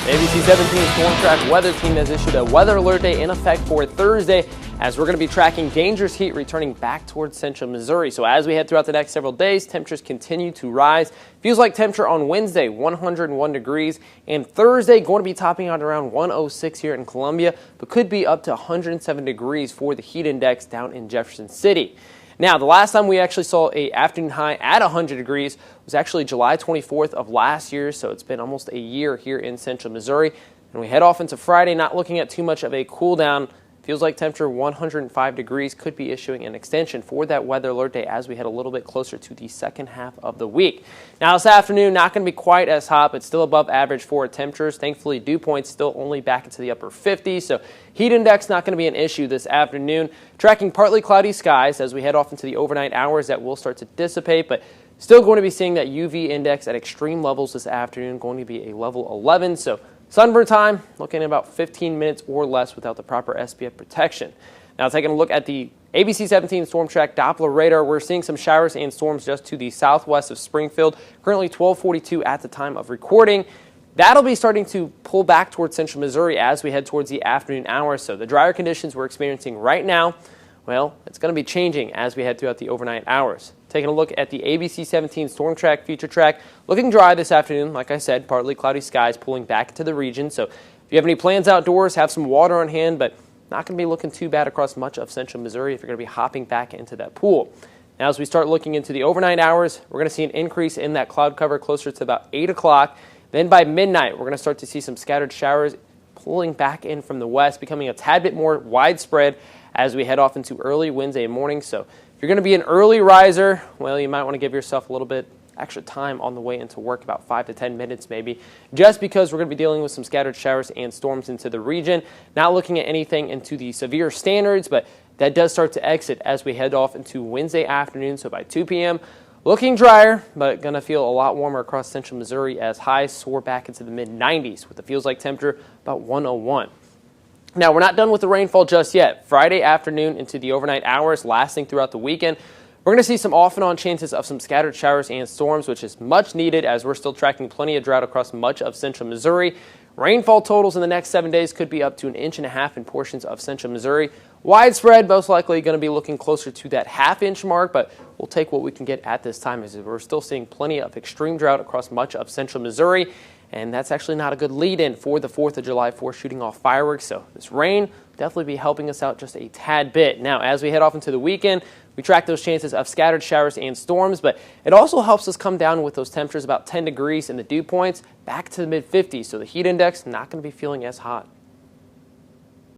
The ABC 17 Storm Track Weather Team has issued a weather alert day in effect for Thursday, as we're going to be tracking dangerous heat returning back towards central Missouri. So as we head throughout the next several days, temperatures continue to rise. Feels like temperature on Wednesday, 101 degrees, and Thursday going to be topping out around 106 here in Columbia, but could be up to 107 degrees for the heat index down in Jefferson City. Now, the last time we actually saw an afternoon high at 100 degrees was actually July 24th of last year, so it's been almost a year here in central Missouri. And we head off into Friday, not looking at too much of a cool down. Feels like temperature 105 degrees, could be issuing an extension for that weather alert day as we head a little bit closer to the second half of the week. Now this afternoon, not going to be quite as hot, but still above average for temperatures. Thankfully, dew points still only back into the upper 50s, so heat index not going to be an issue this afternoon. Tracking partly cloudy skies as we head off into the overnight hours, that will start to dissipate, but still going to be seeing that UV index at extreme levels this afternoon, going to be a level 11, so sunburn time, looking at about 15 minutes or less without the proper SPF protection. Now taking a look at the ABC 17 Storm Track Doppler radar, we're seeing some showers and storms just to the southwest of Springfield. Currently 12:42 at the time of recording. That'll be starting to pull back towards central Missouri as we head towards the afternoon hours. So the drier conditions we're experiencing right now, well, it's going to be changing as we head throughout the overnight hours. Taking a look at the ABC 17 Storm Track Future Track, looking dry this afternoon. Like I said, partly cloudy skies pulling back into the region. So if you have any plans outdoors, have some water on hand, but not going to be looking too bad across much of central Missouri if you're going to be hopping back into that pool. Now as we start looking into the overnight hours, we're going to see an increase in that cloud cover closer to about 8 o'clock. Then by midnight, we're going to start to see some scattered showers pulling back in from the west, becoming a tad bit more widespread as we head off into early Wednesday morning. So if you're going to be an early riser, well, you might want to give yourself a little bit extra time on the way into work, about 5 to 10 minutes maybe, just because we're going to be dealing with some scattered showers and storms into the region. Not looking at anything into the severe standards, but that does start to exit as we head off into Wednesday afternoon. So by 2 p.m., looking drier, but going to feel a lot warmer across central Missouri as highs soar back into the mid-90s with the feels like temperature about 101. Now, we're not done with the rainfall just yet. Friday afternoon into the overnight hours, lasting throughout the weekend, we're going to see some off and on chances of some scattered showers and storms, which is much needed as we're still tracking plenty of drought across much of central Missouri. Rainfall totals in the next 7 days could be up to 1.5 inches in portions of central Missouri. Widespread, most likely going to be looking closer to that half-inch mark, but we'll take what we can get at this time as we're still seeing plenty of extreme drought across much of central Missouri. And that's actually not a good lead-in for the 4th of July for shooting off fireworks. So this rain definitely be helping us out just a tad bit. Now, as we head off into the weekend, we track those chances of scattered showers and storms, but it also helps us come down with those temperatures about 10 degrees and the dew points back to the mid-50s. So the heat index not going to be feeling as hot.